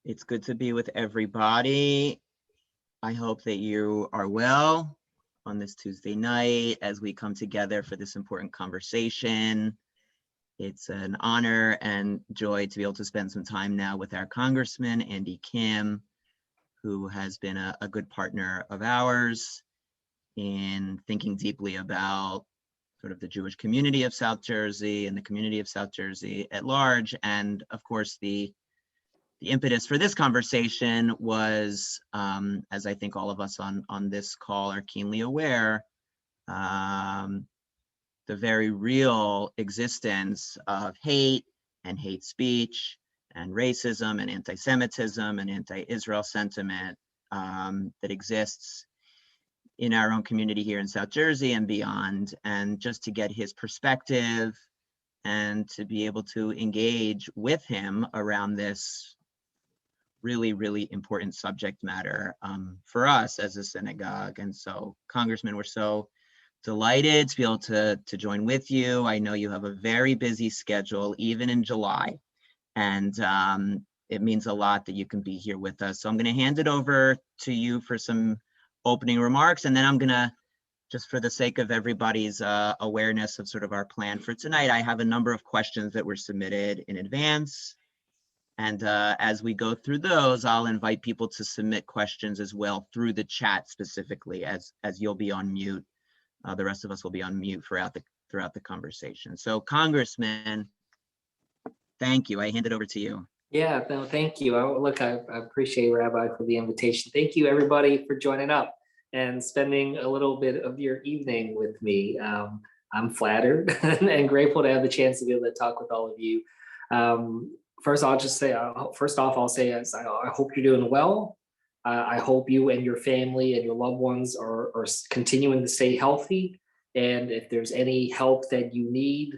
It's good to be with everybody. I hope that you are well on this Tuesday night as we come together for this important conversation. It's an honor and joy to be able to spend some time now with our Congressman, Andy Kim, who has been a good partner of ours in thinking deeply about sort of the Jewish community of South Jersey and the community of South Jersey at large. And of course, the impetus for this conversation was, as I think all of us on this call are keenly aware, the very real existence of hate and hate speech and racism and anti-Semitism and anti-Israel sentiment that exists in our own community here in South Jersey and beyond. And just to get his perspective and to be able to engage with him around this really, really important subject matter for us as a synagogue. And so, Congressman, we're so delighted to be able to join with you. I know you have a very busy schedule, even in July, and it means a lot that you can be here with us. So I'm going to hand it over to you for some opening remarks, and then I'm going to, just for the sake of everybody's awareness of sort of our plan for tonight, I have a number of questions that were submitted in advance. And as we go through those, I'll invite people to submit questions as well through the chat specifically, as you'll be on mute. The rest of us will be on mute throughout the conversation. So, Congressman, thank you. I hand it over to you. Yeah, no, thank you. I appreciate Rabbi for the invitation. Thank you, everybody, for joining up and spending a little bit of your evening with me. I'm flattered and grateful to have the chance to be able to talk with all of you. First, I'll say I hope you're doing well. I hope you and your family and your loved ones are continuing to stay healthy. And if there's any help that you need,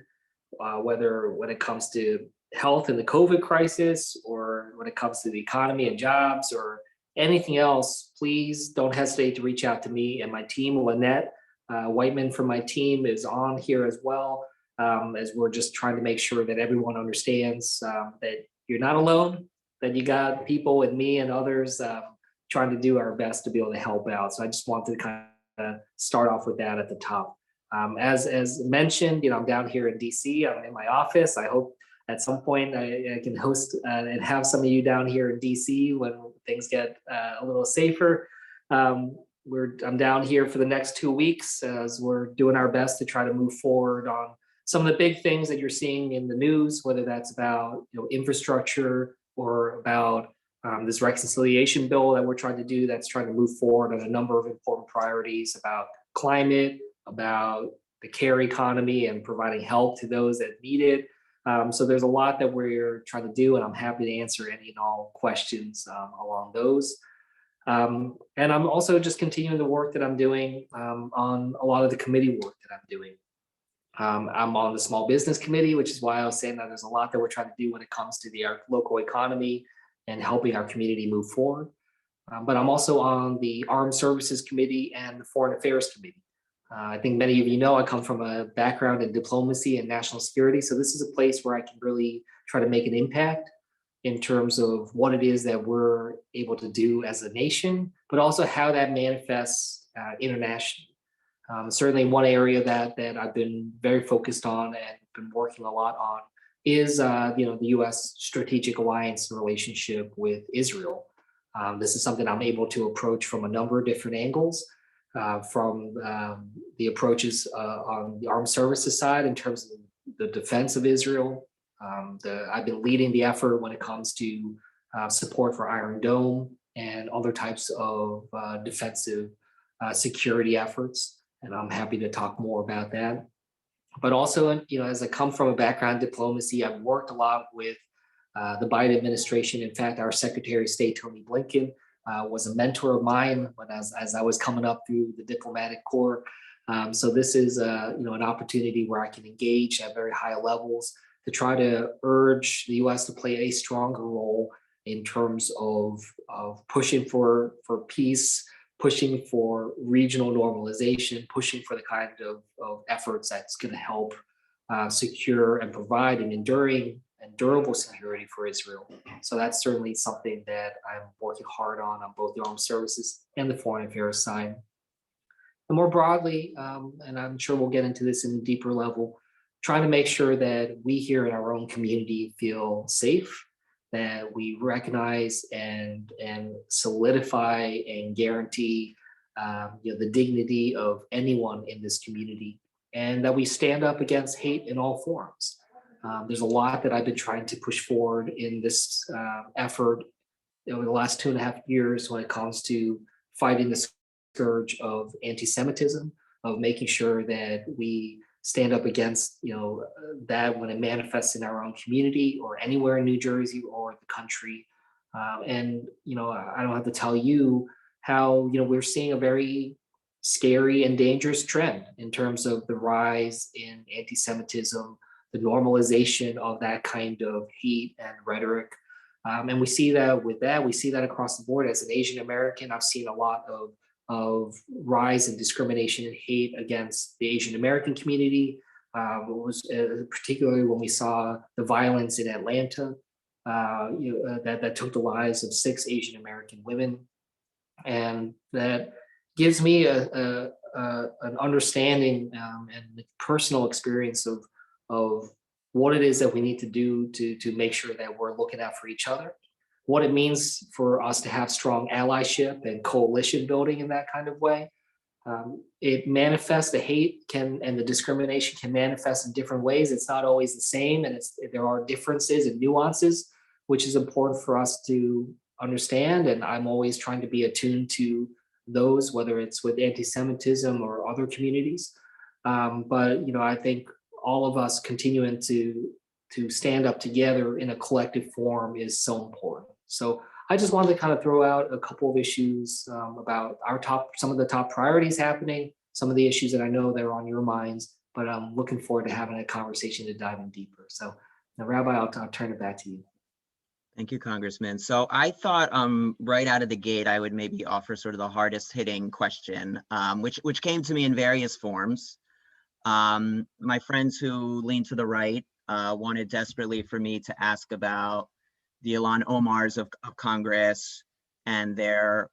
whether when it comes to health in the COVID crisis or when it comes to the economy and jobs or anything else, please don't hesitate to reach out to me and my team. Lynette Whiteman from my team is on here as well. As we're just trying to make sure that everyone understands that you're not alone, that you got people with me and others trying to do our best to be able to help out. So I just wanted to kind of start off with that at the top. As mentioned, I'm down here in DC. I'm in my office. I hope at some point I can host and have some of you down here in DC when things get a little safer. I'm down here for the next 2 weeks as we're doing our best to try to move forward on some of the big things that you're seeing in the news, whether that's about infrastructure or about this reconciliation bill that we're trying to do that's trying to move forward on a number of important priorities about climate, about the care economy and providing help to those that need it. So there's a lot that we're trying to do, and I'm happy to answer any and all questions along those. And I'm also just continuing the work that I'm doing on a lot of the committee work that I'm doing. I'm on the small business committee, which is why I was saying that there's a lot that we're trying to do when it comes to our local economy and helping our community move forward. But I'm also on the Armed Services Committee and the Foreign Affairs Committee. I think many of you know I come from a background in diplomacy and national security. So this is a place where I can really try to make an impact in terms of what it is that we're able to do as a nation, but also how that manifests internationally. Certainly one area that I've been very focused on and been working a lot on is the U.S. strategic alliance and relationship with Israel. This is something I'm able to approach from a number of different angles, from the approaches on the armed services side in terms of the defense of Israel. I've been leading the effort when it comes to support for Iron Dome and other types of defensive security efforts. And I'm happy to talk more about that. But also, as I come from a background in diplomacy, I've worked a lot with the Biden administration. In fact, our Secretary of State, Tony Blinken, was a mentor of mine as I was coming up through the diplomatic corps. So this is an opportunity where I can engage at very high levels to try to urge the U.S. to play a stronger role in terms of pushing for peace, pushing for regional normalization, pushing for the kind of efforts that's going to help secure and provide an enduring durable security for Israel. So that's certainly something that I'm working hard on both the armed services and the foreign affairs side. And more broadly, and I'm sure we'll get into this in a deeper level, trying to make sure that we here in our own community feel safe, that we recognize and solidify and guarantee the dignity of anyone in this community, and that we stand up against hate in all forms. There's a lot that I've been trying to push forward in this effort over the last 2.5 years when it comes to fighting the scourge of anti-Semitism, of making sure that we stand up against that when it manifests in our own community or anywhere in New Jersey or the country. And I don't have to tell you how we're seeing a very scary and dangerous trend in terms of the rise in anti-Semitism, the normalization of that kind of hate and rhetoric. And we see that we see that across the board. As an Asian American, I've seen a lot of rise in discrimination and hate against the Asian American community. Particularly when we saw the violence in Atlanta that took the lives of 6 Asian American women, and that gives me an understanding and personal experience of what it is that we need to do to make sure that we're looking out for each other, what it means for us to have strong allyship and coalition building in that kind of way. It manifests, the hate and the discrimination can manifest in different ways. It's not always the same, and there are differences and nuances, which is important for us to understand. And I'm always trying to be attuned to those, whether it's with anti-Semitism or other communities. But I think all of us continuing to stand up together in a collective form is so important. So I just wanted to kind of throw out a couple of issues about some of the top priorities happening, some of the issues that I know that are on your minds, but I'm looking forward to having a conversation to dive in deeper. So now, Rabbi, I'll turn it back to you. Thank you, Congressman. So I thought right out of the gate, I would maybe offer sort of the hardest hitting question, which came to me in various forms. My friends who lean to the right wanted desperately for me to ask about the Ilhan Omars of Congress and their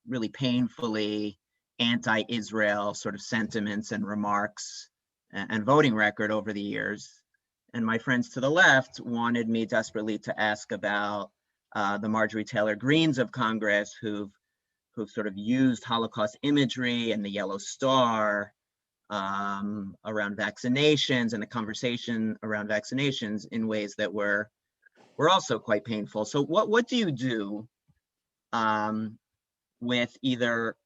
really painfully anti-Israel sort of sentiments and remarks and voting record over the years. And my friends to the left wanted me desperately to ask about the Marjorie Taylor Greenes of Congress who've sort of used Holocaust imagery and the yellow star around vaccinations and the conversation around vaccinations in ways that were also quite painful. So what do you do with either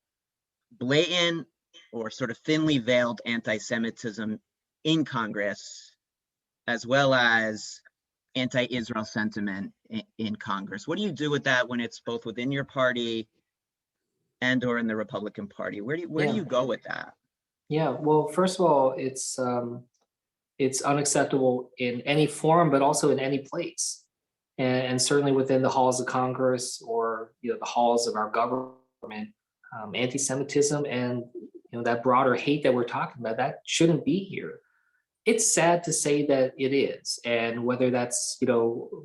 blatant or sort of thinly veiled anti-Semitism in Congress, as well as anti-Israel sentiment in Congress? What do you do with that when it's both within your party and or in the Republican Party? Where do you go with that? Yeah, well, first of all, it's unacceptable in any form, but also in any place, and certainly within the halls of Congress or the halls of our government. Anti-Semitism and that broader hate that we're talking about, that shouldn't be here. It's sad to say that it is, and whether that's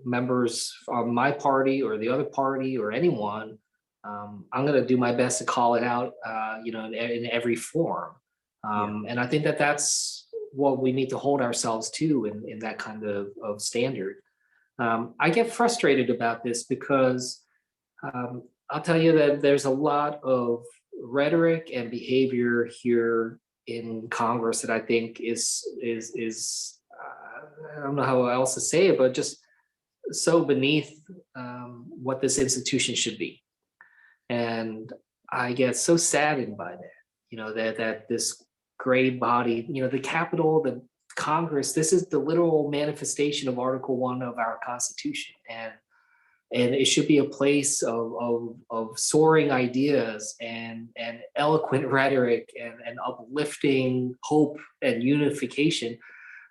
members of my party or the other party or anyone, I'm going to do my best to call it out, in every form. And I think that that's what we need to hold ourselves to in that kind of standard. I get frustrated about this because I'll tell you that there's a lot of rhetoric and behavior here in Congress that I think is I don't know how else to say it, but just so beneath what this institution should be. And I get so saddened by that, that this great body, the Capitol, the Congress, this is the literal manifestation of Article 1 of our Constitution. And it should be a place of soaring ideas and eloquent rhetoric and uplifting hope and unification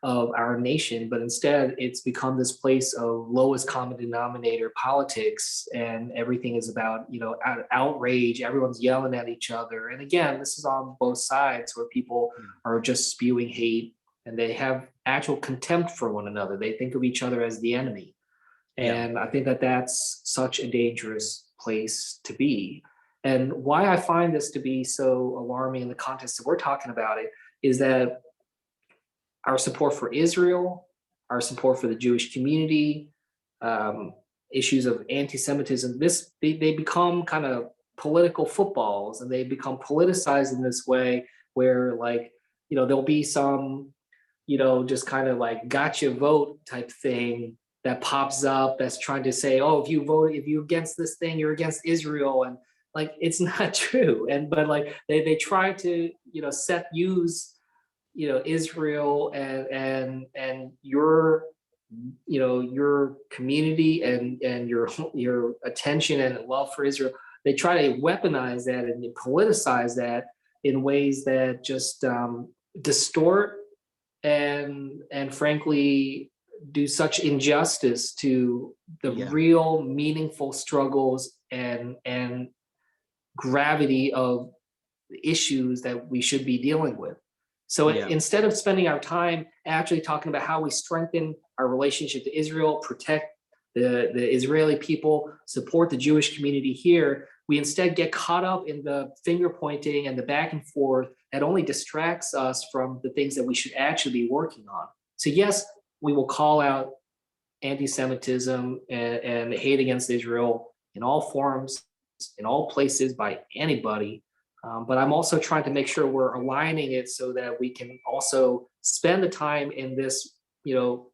of our nation. But instead, it's become this place of lowest common denominator politics, and everything is about outrage. Everyone's yelling at each other. And again, this is on both sides where people are just spewing hate and they have actual contempt for one another. They think of each other as the enemy. Yeah. And I think that that's such a dangerous place to be. And why I find this to be so alarming in the context that we're talking about it is that our support for Israel, our support for the Jewish community, issues of anti-Semitism, they become kind of political footballs, and they become politicized in this way where, like, there'll be some, just kind of like gotcha vote type thing that pops up that's trying to say, oh, if you're against this thing, you're against Israel. And like, it's not true. But like they try to, use, Israel and your, your community and your attention and love for Israel. They try to weaponize that and politicize that in ways that just distort and frankly do such injustice to the real meaningful struggles and gravity of the issues that we should be dealing with. So instead of spending our time actually talking about how we strengthen our relationship to Israel, protect the Israeli people, support the Jewish community here, we instead get caught up in the finger pointing and the back and forth that only distracts us from the things that we should actually be working on. So yes, we will call out anti-Semitism and hate against Israel in all forms, in all places, by anybody. But I'm also trying to make sure we're aligning it so that we can also spend the time in this,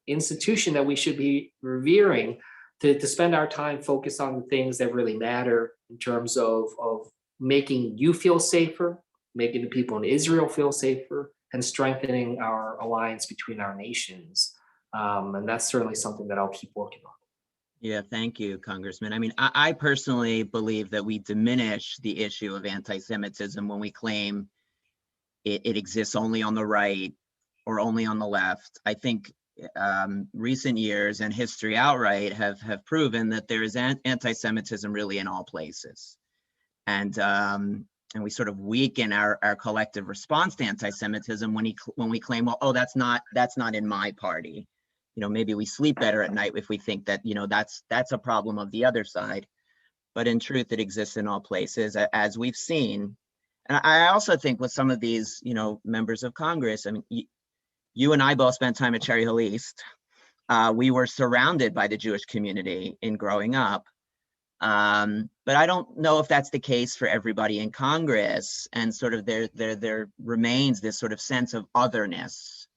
institution that we should be revering, to spend our time focused on the things that really matter in terms of making you feel safer, making the people in Israel feel safer, and strengthening our alliance between our nations. And that's certainly something that I'll keep working on. Yeah, thank you, Congressman. I mean, I personally believe that we diminish the issue of anti-Semitism when we claim it exists only on the right or only on the left. I think recent years and history outright have proven that there is anti-Semitism really in all places. And we sort of weaken our collective response to anti-Semitism when we claim, well, oh, that's not in my party. Maybe we sleep better at night if we think that, that's a problem of the other side. But in truth, it exists in all places, as we've seen. And I also think with some of these, members of Congress, I mean, you and I both spent time at Cherry Hill East. We were surrounded by the Jewish community in growing up. But I don't know if that's the case for everybody in Congress. And sort of there remains this sort of sense of otherness.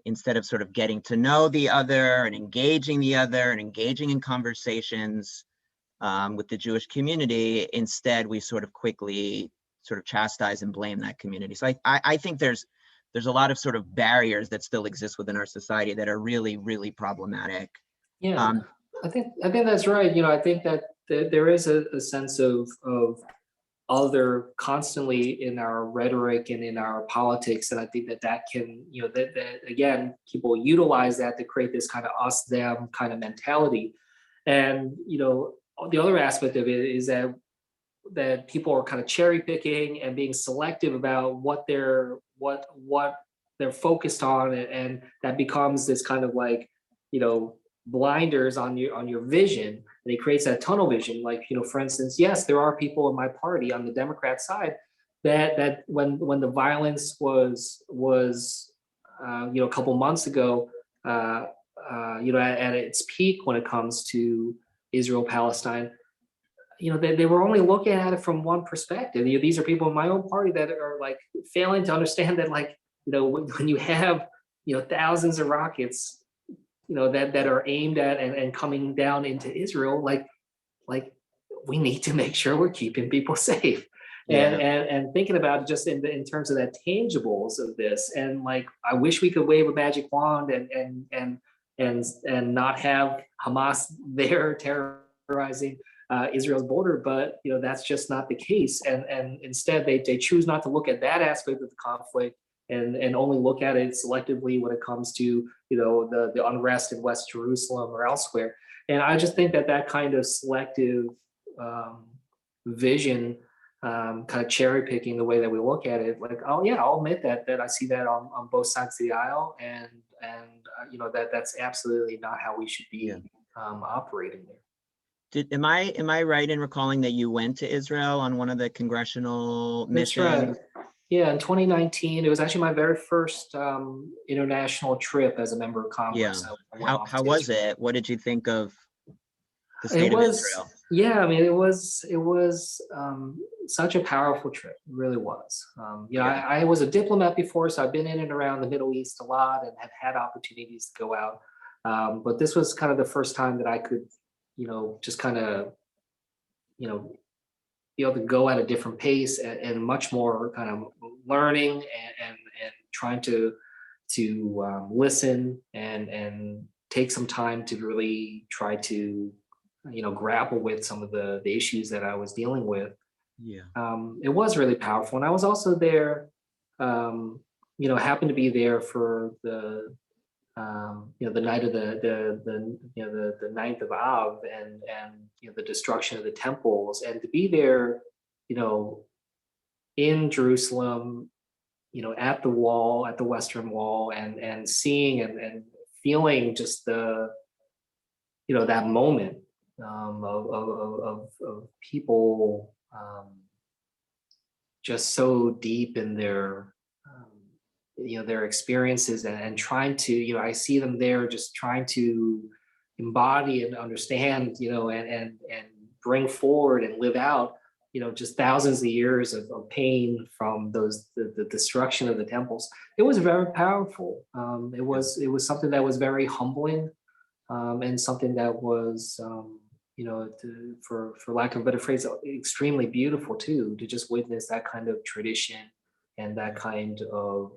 Instead of sort of getting to know the other and engaging in conversations with the Jewish community, instead we sort of quickly sort of chastise and blame that community. So I think there's a lot of sort of barriers that still exist within our society that are really, really problematic. Yeah, I think that's right. I think that there is a sense of other constantly in our rhetoric and in our politics, and I think that can, that again, people utilize that to create this kind of us them kind of mentality. And the other aspect of it is that people are kind of cherry picking and being selective about what they're focused on, and that becomes this kind of like, blinders on your vision, and it creates that tunnel vision. Like, for instance, yes, there are people in my party on the Democrat side that when the violence was a couple months ago, at its peak when it comes to Israel Palestine, they were only looking at it from one perspective. These are people in my own party that are like failing to understand that, like, when you have thousands of rockets that are aimed at and coming down into Israel, like we need to make sure we're keeping people safe. Yeah. And thinking about it just in terms of that tangibles of this, and like, I wish we could wave a magic wand and not have Hamas there terrorizing Israel's border, but that's just not the case. And instead they choose not to look at that aspect of the conflict and only look at it selectively when it comes to the unrest in West Jerusalem or elsewhere. And I just think that kind of selective vision kind of cherry picking the way that we look at it. Like, oh yeah, I'll admit that I see that on both sides of the aisle, and that's absolutely not how we should be operating there. Am I right in recalling that you went to Israel on one of the congressional That's missions? right. Yeah, in 2019, it was actually my very first international trip as a member of Yeah. Congress. I went off How to was Israel. it? What did you think of the It state of was, Israel? yeah, I mean, it was such a powerful trip. It really was. Yeah. I was a diplomat before, so I've been in and around the Middle East a lot and have had opportunities to go out. But this was kind of the first time that I could, just kind of, you know, be able to go at a different pace and much more kind of learning and trying to listen and take some time to really try to grapple with some of the issues that I was dealing with. Yeah. It was really powerful, and I was also there. Happened to be there for the night of the ninth of Av, and the destruction of the temples, and to be there, you know, in Jerusalem, at the wall, at the Western Wall, and seeing and feeling just that moment of people just so deep in their experiences, and trying to, I see them there just trying to embody and understand, and bring forward and live out, just thousands of years of pain from the destruction of the temples. It was very powerful. It was something that was very humbling, and something that was, for lack of a better phrase, extremely beautiful too, to just witness that kind of tradition and that kind of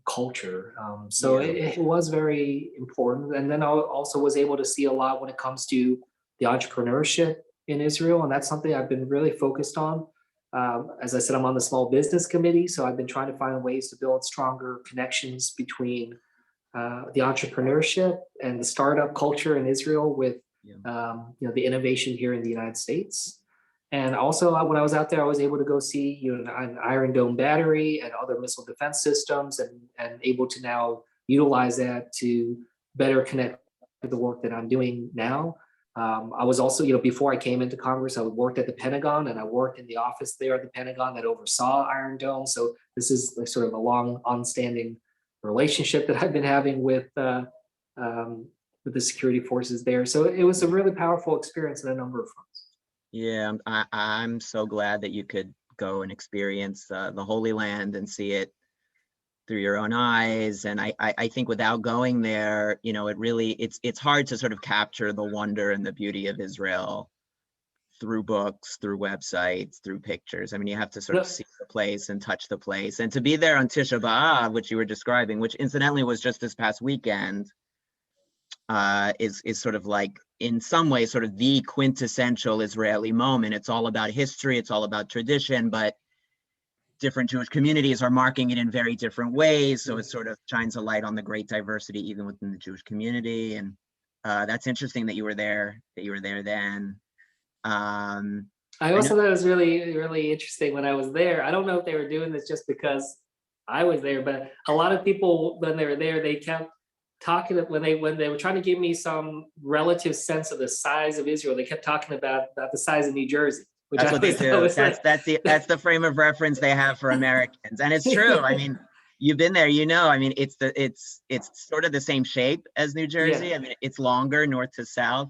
culture. So Yeah. it was very important. And then I also was able to see a lot when it comes to the entrepreneurship in Israel, and that's something I've been really focused on. As I said, I'm on the small business committee, so I've been trying to find ways to build stronger connections between the entrepreneurship and the startup culture in Israel with Yeah. the innovation here in the United States. And also, when I was out there, I was able to go see an Iron Dome battery and other missile defense systems, and able to now utilize that to better connect with the work that I'm doing now. I was also, before I came into Congress, I worked at the Pentagon, and I worked in the office there at the Pentagon that oversaw Iron Dome. So this is like sort of a long, on-standing relationship that I've been having with the security forces there. So it was a really powerful experience in a number of fronts. Yeah, I'm so glad that you could go and experience the Holy Land and see it through your own eyes. And I think without going there, it's hard to sort of capture the wonder and the beauty of Israel through books, through websites, through pictures. I mean, you have to sort of see the place and touch the place. And to be there on Tisha B'Av, which you were describing, which incidentally was just this past weekend, is sort of like, in some ways, sort of the quintessential Israeli moment. It's all about history, it's all about tradition, but different Jewish communities are marking it in very different ways. So it sort of shines a light on the great diversity even within the Jewish community. And that's interesting that you were there then. I also thought it was really, really interesting when I was there. I don't know if they were doing this just because I was there, but a lot of people, when they were there, they kept talking, when they were trying to give me some relative sense of the size of Israel, they kept talking about the size of New Jersey. Which that's what they do. That's the frame of reference they have for Americans, and it's true. I mean, you've been there, I mean, it's sort of the same shape as New Jersey. Yeah. I mean, it's longer north to south,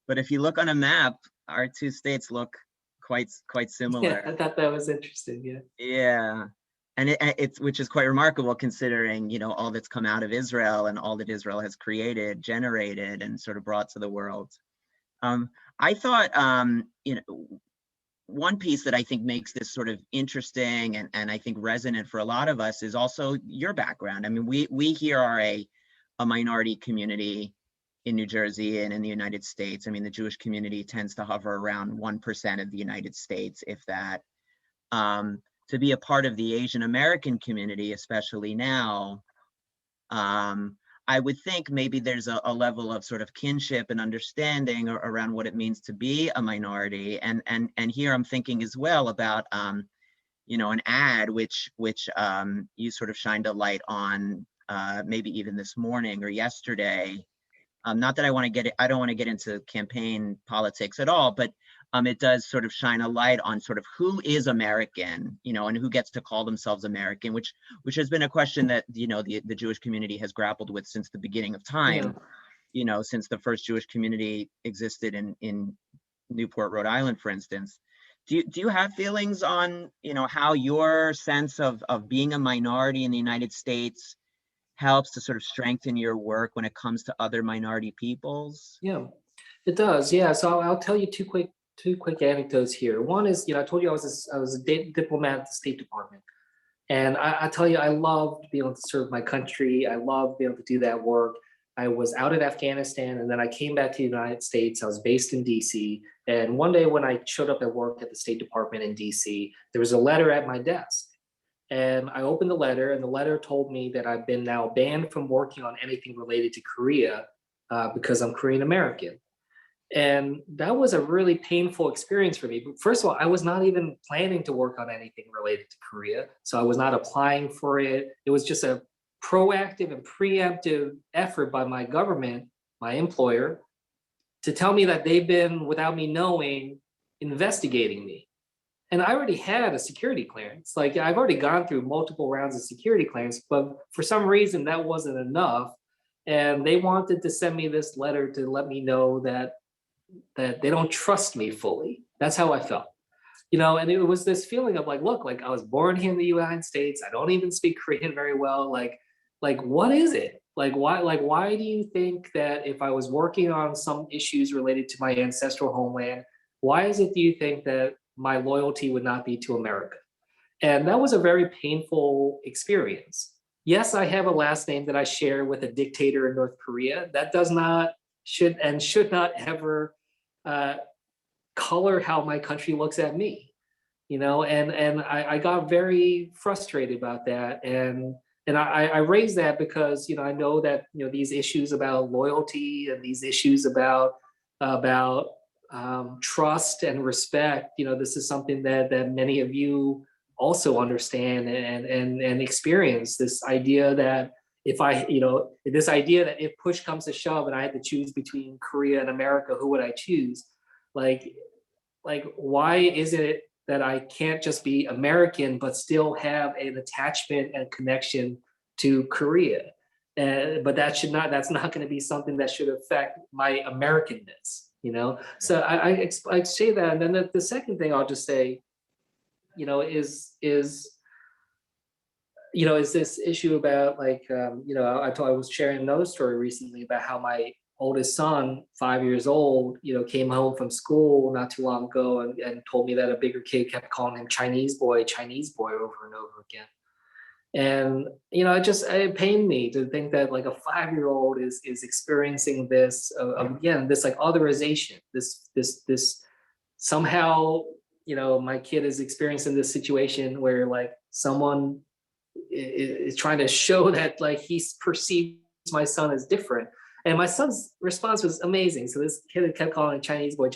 but if you look on a map, our two states look quite similar. Yeah, I thought that was interesting. Yeah. Yeah. And it's which is quite remarkable considering, all that's come out of Israel and all that Israel has created, generated, and sort of brought to the world. I thought, one piece that I think makes this sort of interesting and I think resonant for a lot of us is also your background. I mean, we here are a minority community in New Jersey and in the United States. I mean, the Jewish community tends to hover around 1% of the United States, if that. To be a part of the Asian American community, especially now, I would think maybe there's a level of sort of kinship and understanding around what it means to be a minority. And here I'm thinking as well about, an ad which you sort of shined a light on, maybe even this morning or yesterday. Not that I don't want to get into campaign politics at all, but it does sort of shine a light on sort of who is American, and who gets to call themselves American, which has been a question that, the Jewish community has grappled with since the beginning of time, since the first Jewish community existed in Newport, Rhode Island, for instance. Do you have feelings on, how your sense of being a minority in the United States helps to sort of strengthen your work when it comes to other minority peoples? Yeah, it does. Yeah. So I'll tell you two quick anecdotes here. One is, I told you I was a diplomat at the State Department. And I tell you, I loved being able to serve my country. I loved being able to do that work. I was out in Afghanistan and then I came back to the United States. I was based in DC. And one day when I showed up at work at the State Department in DC, there was a letter at my desk. And I opened the letter, and the letter told me that I've been now banned from working on anything related to Korea because I'm Korean American. And that was a really painful experience for me. But first of all, I was not even planning to work on anything related to Korea. So I was not applying for it. It was just a proactive and preemptive effort by my government, my employer, to tell me that they've been, without me knowing, investigating me. And I already had a security clearance. Like I've already gone through multiple rounds of security clearance, but for some reason that wasn't enough. And they wanted to send me this letter to let me know that they don't trust me fully. That's how I felt. And it was this feeling of like, look, like I was born here in the United States. I don't even speak Korean very well. Like what is it? Why do you think that if I was working on some issues related to my ancestral homeland, why is it do you think that my loyalty would not be to America? And that was a very painful experience. Yes, I have a last name that I share with a dictator in North Korea. That does not should not ever color how my country looks at me, and I got very frustrated about that. And I raised that because, I know that, these issues about loyalty and these issues about trust and respect, this is something that many of you also understand and experience. This idea that this idea that if push comes to shove and I had to choose between Korea and America, who would I choose? Like why is it that I can't just be American but still have an attachment and connection to Korea? But that's not going to be something that should affect my Americanness, So I say that, and then the second thing I'll just say, is this issue about I was sharing another story recently about how my oldest son, 5 years old, came home from school not too long ago and told me that a bigger kid kept calling him Chinese boy over and over again. And, it pained me to think that like a 5-year-old is experiencing this, again, this like otherization, this somehow, my kid is experiencing this situation where like someone is trying to show that like he perceives my son as different. And my son's response was amazing. So this kid kept calling him Chinese boy.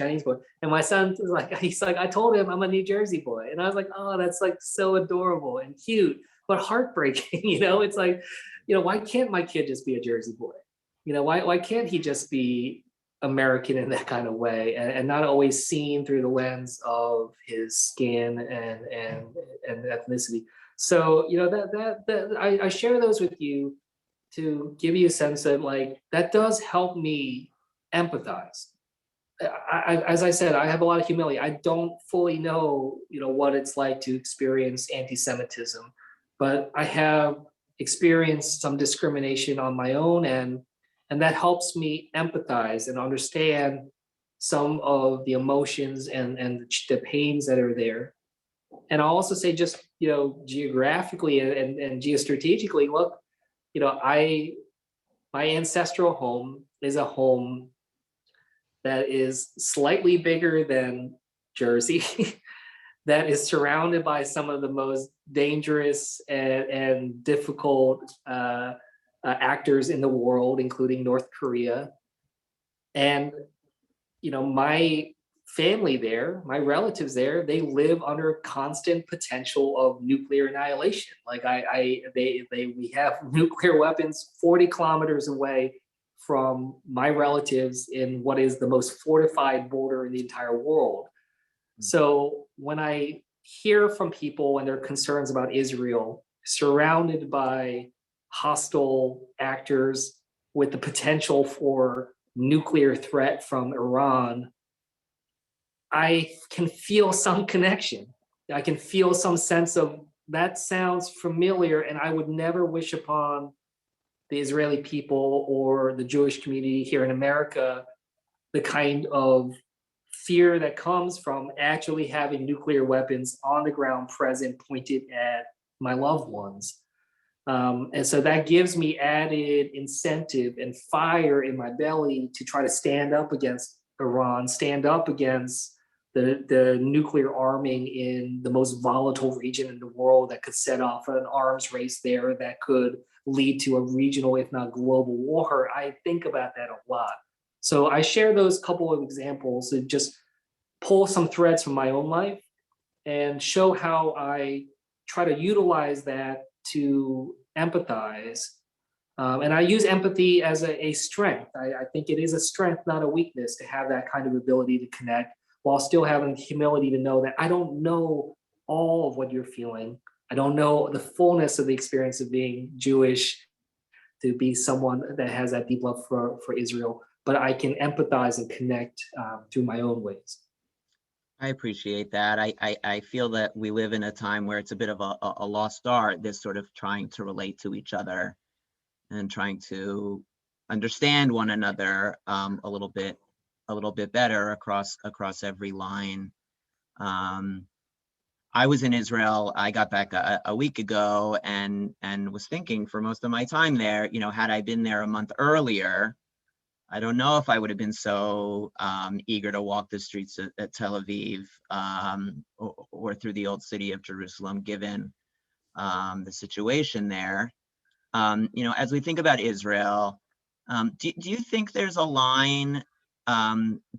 And my son was like, he's like, I told him I'm a New Jersey boy. And I was like, oh, that's like so adorable and cute, but heartbreaking. It's like, why can't my kid just be a Jersey boy? Why can't he just be American in that kind of way and not always seen through the lens of his skin and ethnicity? So, that I share those with you to give you a sense that like, that does help me empathize. As I said, I have a lot of humility. I don't fully know, what it's like to experience anti-Semitism, but I have experienced some discrimination on my own, and that helps me empathize and understand some of the emotions and the pains that are there. And I'll also say just, geographically and geostrategically, look, my ancestral home is a home that is slightly bigger than Jersey, that is surrounded by some of the most dangerous and difficult actors in the world, including North Korea. And, my family there, my relatives there, they live under constant potential of nuclear annihilation. Like we have nuclear weapons 40 kilometers away from my relatives in what is the most fortified border in the entire world. So when I hear from people and their concerns about Israel, surrounded by hostile actors with the potential for nuclear threat from Iran, I can feel some connection. I can feel some sense of that sounds familiar, and I would never wish upon the Israeli people or the Jewish community here in America the kind of fear that comes from actually having nuclear weapons on the ground present, pointed at my loved ones. And so that gives me added incentive and fire in my belly to try to stand up against Iran, stand up against the nuclear arming in the most volatile region in the world that could set off an arms race there that could lead to a regional, if not global war. I think about that a lot. So I share those couple of examples to just pull some threads from my own life and show how I try to utilize that to empathize. And I use empathy as a strength. I think it is a strength, not a weakness, to have that kind of ability to connect while still having humility to know that I don't know all of what you're feeling. I don't know the fullness of the experience of being Jewish, to be someone that has that deep love for Israel, but I can empathize and connect through my own ways. I appreciate that. I feel that we live in a time where it's a bit of a lost art, this sort of trying to relate to each other and trying to understand one another a little bit better across every line. I was in Israel. I got back a week ago and was thinking for most of my time there, had I been there a month earlier, I don't know if I would have been so eager to walk the streets at Tel Aviv or through the old city of Jerusalem, given the situation there. As we think about Israel, do you think there's a line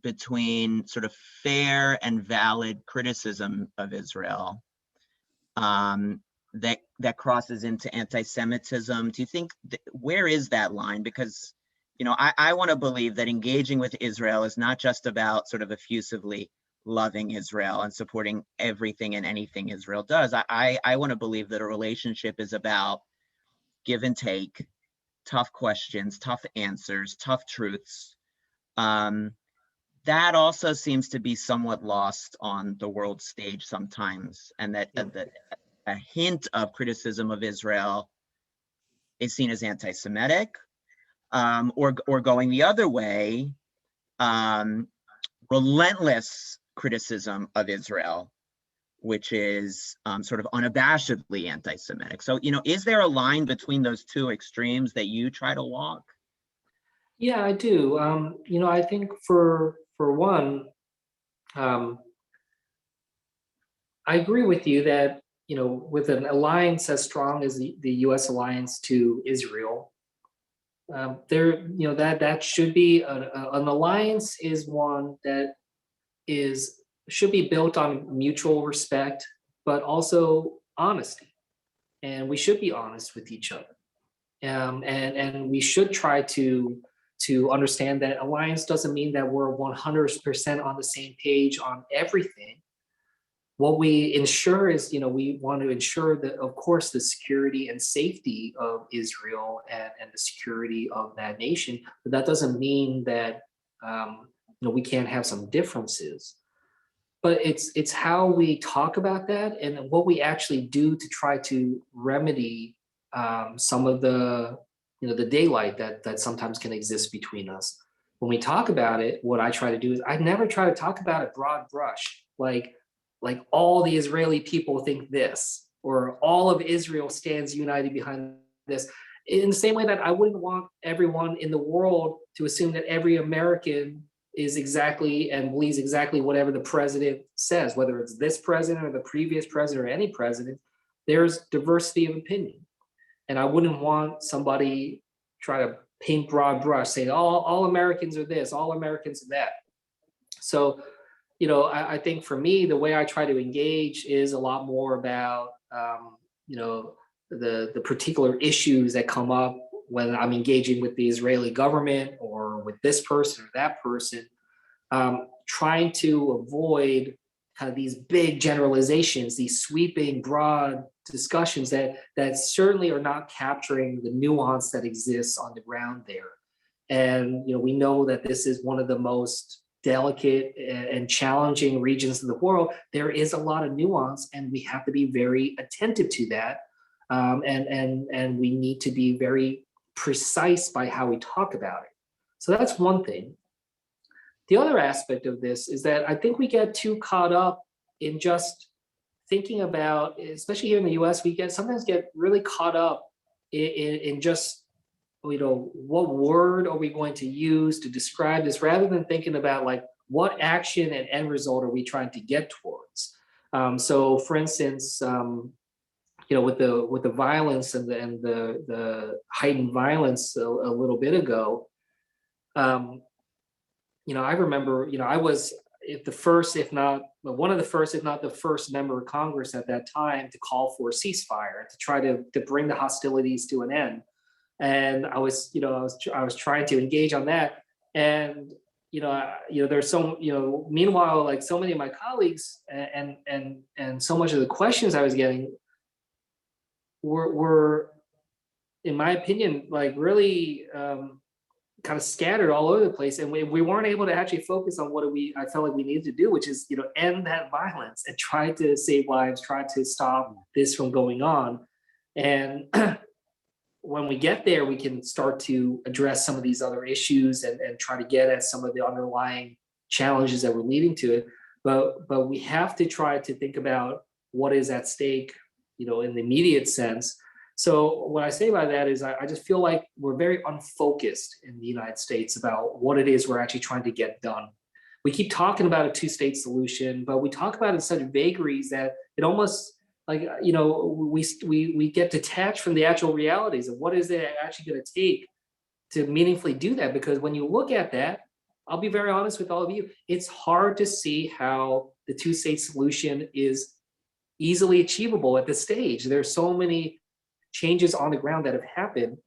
between sort of fair and valid criticism of Israel that crosses into anti-Semitism? Do you think where is that line? Because I want to believe that engaging with Israel is not just about sort of effusively loving Israel and supporting everything and anything Israel does. I want to believe that a relationship is about give and take, tough questions, tough answers, tough truths. That also seems to be somewhat lost on the world stage sometimes, and that a hint of criticism of Israel is seen as anti-Semitic, or going the other way, relentless criticism of Israel, which is sort of unabashedly anti-Semitic. So, is there a line between those two extremes that you try to walk? Yeah, I do. I think for one, I agree with you that, with an alliance as strong as the U.S. alliance to Israel, that should be an alliance is one that should be built on mutual respect, but also honesty. And we should be honest with each other. And we should try to understand that alliance doesn't mean that we're 100% on the same page on everything. What we ensure is, we want to ensure that, of course, the security and safety of Israel and the security of that nation. But that doesn't mean that we can't have some differences. But it's how we talk about that and what we actually do to try to remedy some of the the daylight that sometimes can exist between us. When we talk about it, what I try to do is I never try to talk about it broad brush, like all the Israeli people think this, or all of Israel stands united behind this. In the same way that I wouldn't want everyone in the world to assume that every American is exactly and believes exactly whatever the president says, whether it's this president or the previous president or any president. There's diversity of opinion. And I wouldn't want somebody try to paint broad brush, say all Americans are this, all Americans are that. So, I think for me, the way I try to engage is a lot more about, the particular issues that come up when I'm engaging with the Israeli government or with this person or that person, trying to avoid kind of these big generalizations, these sweeping, broad discussions that certainly are not capturing the nuance that exists on the ground there. And we know that this is one of the most delicate and challenging regions of the world. There is a lot of nuance, and we have to be very attentive to that. And we need to be very precise by how we talk about it. So that's one thing. The other aspect of this is that I think we get too caught up in just thinking about, especially here in the US, we sometimes get really caught up in just, what word are we going to use to describe this, rather than thinking about like what action and end result are we trying to get towards. So for instance, with the violence and the heightened violence a little bit ago, I remember, I was one of the first, if not the first member of Congress at that time to call for a ceasefire, to try to bring the hostilities to an end. And I was trying to engage on that. And, there's meanwhile, like so many of my colleagues and so much of the questions I was getting were, in my opinion, like really, kind of scattered all over the place, and we weren't able to actually focus on what I felt like we needed to do, which is end that violence and try to save lives, try to stop this from going on. And when we get there, we can start to address some of these other issues and try to get at some of the underlying challenges that were leading to it. But we have to try to think about what is at stake, in the immediate sense. So what I say by that is I just feel like we're very unfocused in the United States about what it is we're actually trying to get done. We keep talking about a two-state solution, but we talk about it in such vagaries that it almost like, we get detached from the actual realities of what is it actually going to take to meaningfully do that. Because when you look at that, I'll be very honest with all of you, it's hard to see how the two-state solution is easily achievable at this stage. There's so many changes on the ground that have happened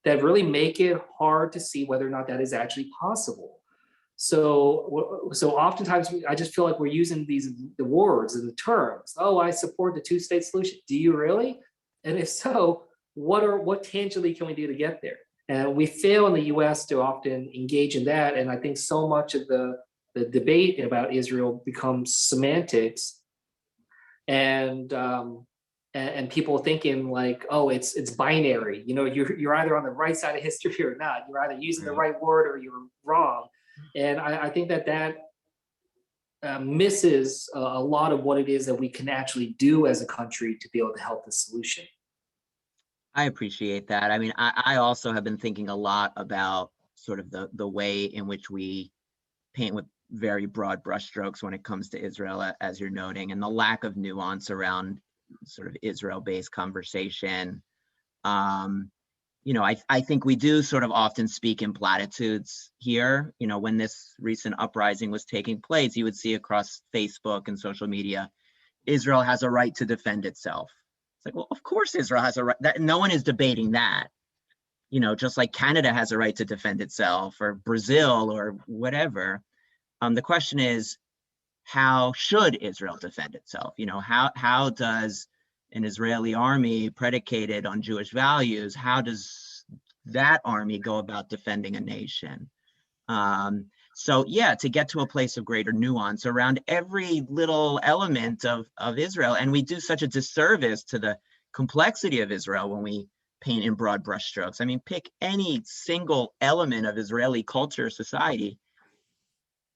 that really make it hard to see whether or not that is actually possible. So oftentimes I just feel like we're using the words and the terms. Oh, I support the two-state solution. Do you really? And if so, what tangibly can we do to get there? And we fail in the U.S. to often engage in that. And I think so much of the debate about Israel becomes semantics, and people thinking like, oh, it's binary. You're either on the right side of history or not. You're either using the right word or you're wrong. And I think that misses a lot of what it is that we can actually do as a country to be able to help the solution. I appreciate that. I mean, I also have been thinking a lot about sort of the way in which we paint with very broad brushstrokes when it comes to Israel, as you're noting, and the lack of nuance around sort of Israel-based conversation. I think we do sort of often speak in platitudes here. When this recent uprising was taking place, you would see across Facebook and social media, Israel has a right to defend itself. It's like, well, of course Israel has a right. No one is debating that. Just like Canada has a right to defend itself, or Brazil, or whatever. The question is, how should Israel defend itself? How does an Israeli army predicated on Jewish values, how does that army go about defending a nation? So yeah, to get to a place of greater nuance around every little element of Israel. And we do such a disservice to the complexity of Israel when we paint in broad brushstrokes. I mean, pick any single element of Israeli culture, society.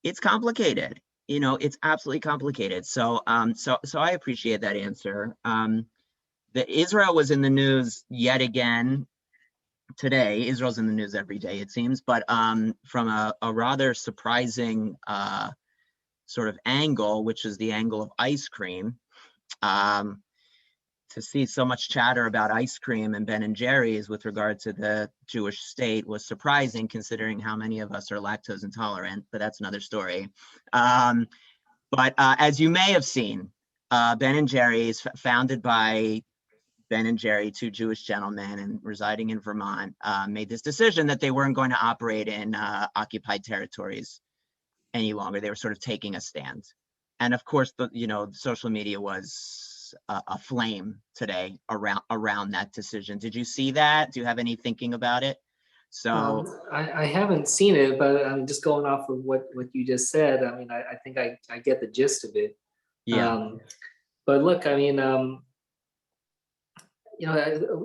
It's complicated. It's absolutely complicated. So I appreciate that answer. The Israel was in the news yet again today. Israel's in the news every day, it seems, but from a rather surprising sort of angle, which is the angle of ice cream. to see so much chatter about ice cream and Ben and Jerry's with regard to the Jewish state was surprising, considering how many of us are lactose intolerant, but that's another story. But as you may have seen, Ben and Jerry's, founded by Ben and Jerry, two Jewish gentlemen and residing in Vermont, made this decision that they weren't going to operate in occupied territories any longer. They were sort of taking a stand. And of course, social media was a flame today around that decision. Did you see that? Do you have any thinking about it? So I haven't seen it, but I'm just going off of what you just said. I mean, I think I get the gist of it. yeah, But look, I mean, the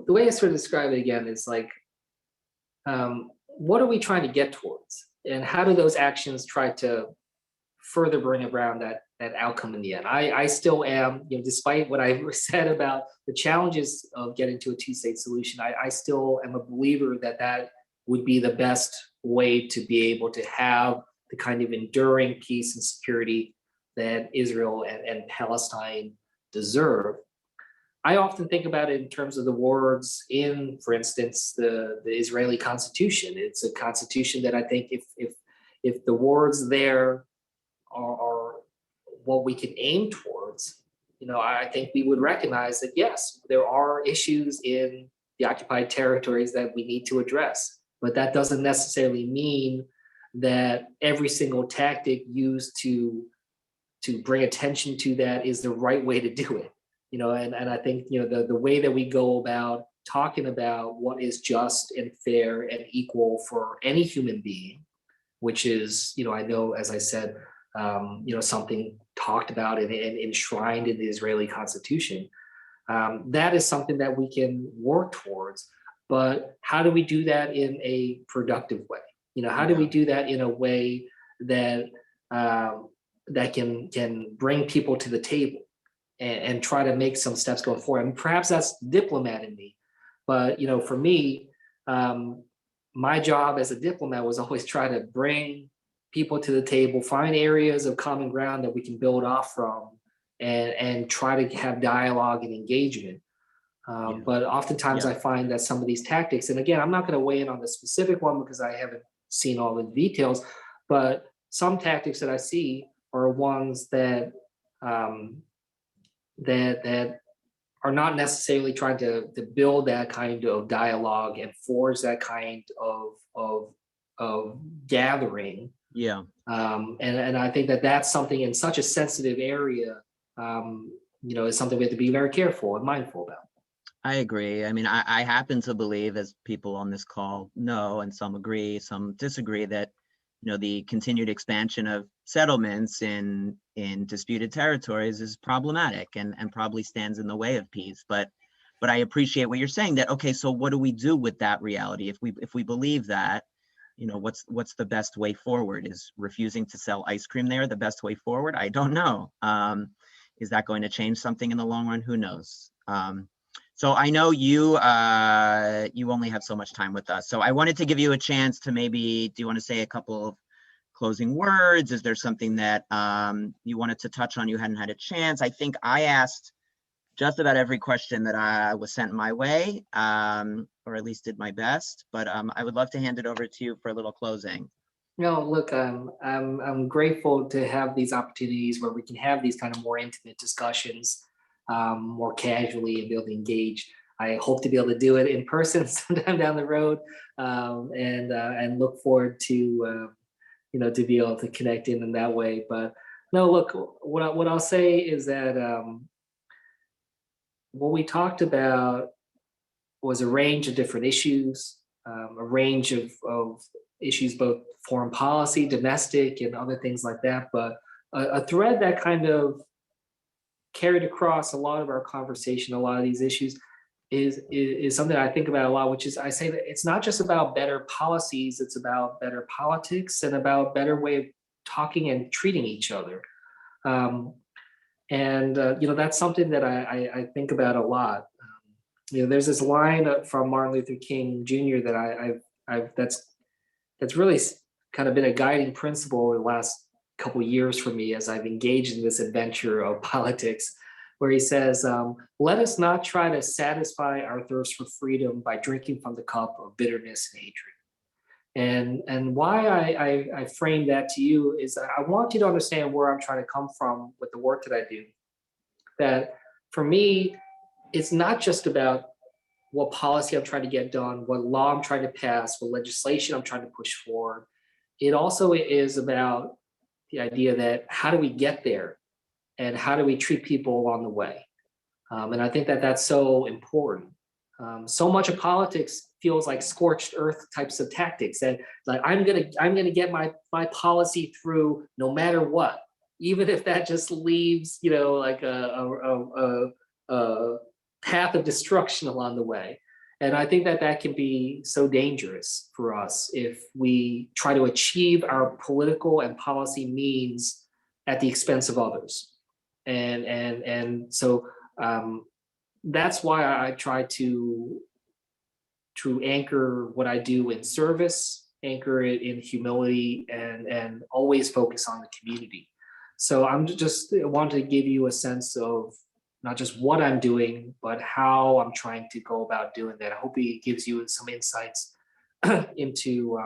way I sort of describe it again is like, what are we trying to get towards, and how do those actions try to further bring around that outcome in the end? I still am, despite what I said about the challenges of getting to a two-state solution, I still am a believer that would be the best way to be able to have the kind of enduring peace and security that Israel and Palestine deserve. I often think about it in terms of the words in, for instance, the Israeli Constitution. It's a constitution that I think if the words there are what we can aim towards, I think we would recognize that, yes, there are issues in the occupied territories that we need to address, but that doesn't necessarily mean that every single tactic used to bring attention to that is the right way to do it. And I think, the way that we go about talking about what is just and fair and equal for any human being, which is, I know, as I said, something talked about and enshrined in the Israeli Constitution. That is something that we can work towards. But how do we do that in a productive way? How do we do that in a way that that can bring people to the table and try to make some steps going forward? I mean, perhaps that's diplomat in me, but for me, my job as a diplomat was always try to bring people to the table, find areas of common ground that we can build off from, and try to have dialogue and engagement. But oftentimes I find that some of these tactics, and again, I'm not going to weigh in on the specific one because I haven't seen all the details, but some tactics that I see are ones that that are not necessarily trying to build that kind of dialogue and forge that kind of gathering. Yeah. And I think that's something in such a sensitive area, is something we have to be very careful and mindful about. I agree. I mean, I happen to believe, as people on this call know, and some agree, some disagree, that the continued expansion of settlements in disputed territories is problematic and probably stands in the way of peace. But I appreciate what you're saying, that, okay, so what do we do with that reality? If we believe that, what's the best way forward? Is refusing to sell ice cream there the best way forward? I don't know. Is that going to change something in the long run? Who knows? So I know you only have so much time with us. So I wanted to give you a chance to maybe, do you want to say a couple of closing words? Is there something that you wanted to touch on you hadn't had a chance? I think I asked just about every question that I was sent my way, or at least did my best. But I would love to hand it over to you for a little closing. No, look, I'm grateful to have these opportunities where we can have these kind of more intimate discussions, more casually, and be able to engage. I hope to be able to do it in person sometime down the road, and look forward to to be able to connect in that way. But no, look, what I'll say is that what we talked about was a range of different issues, a range of issues, both foreign policy, domestic, and other things like that. But a thread that kind of carried across a lot of our conversation, a lot of these issues, is something I think about a lot, which is, I say that it's not just about better policies, it's about better politics and about better way of talking and treating each other. That's something that I think about a lot. There's this line from Martin Luther King Jr. that that's really kind of been a guiding principle over the last couple of years for me as I've engaged in this adventure of politics. where he says, let us not try to satisfy our thirst for freedom by drinking from the cup of bitterness and hatred. And why I frame that to you is that I want you to understand where I'm trying to come from with the work that I do. That for me, it's not just about what policy I'm trying to get done, what law I'm trying to pass, what legislation I'm trying to push forward. It also is about the idea that how do we get there and how do we treat people along the way? And I think that that's so important. So much of politics feels like scorched earth types of tactics that like I'm gonna get my policy through no matter what, even if that just leaves like a path of destruction along the way. And I think that that can be so dangerous for us if we try to achieve our political and policy means at the expense of others. And so that's why I try to anchor what I do in service, anchor it in humility, and always focus on the community. So I'm just wanted to give you a sense of not just what I'm doing, but how I'm trying to go about doing that. I hope it gives you some insights into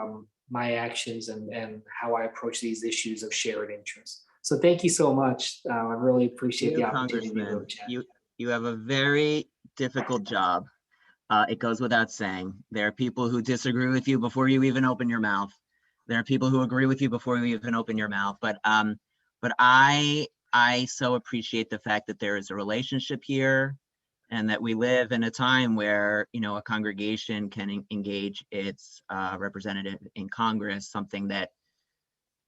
my actions and how I approach these issues of shared interest. So thank you so much. I really appreciate the opportunity to go chat. You have a very difficult job. It goes without saying. There are people who disagree with you before you even open your mouth. There are people who agree with you before you even open your mouth. But I so appreciate the fact that there is a relationship here, and that we live in a time where a congregation can engage its representative in Congress, something that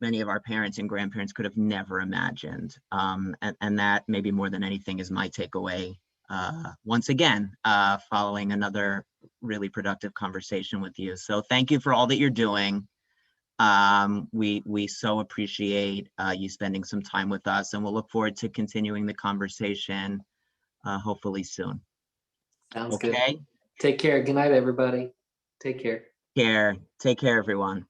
many of our parents and grandparents could have never imagined. And that maybe more than anything is my takeaway. Once again, following another really productive conversation with you. So thank you for all that you're doing. We so appreciate you spending some time with us, and we'll look forward to continuing the conversation hopefully soon. Sounds good. Take care. Good night, everybody. Take care. Take care, everyone.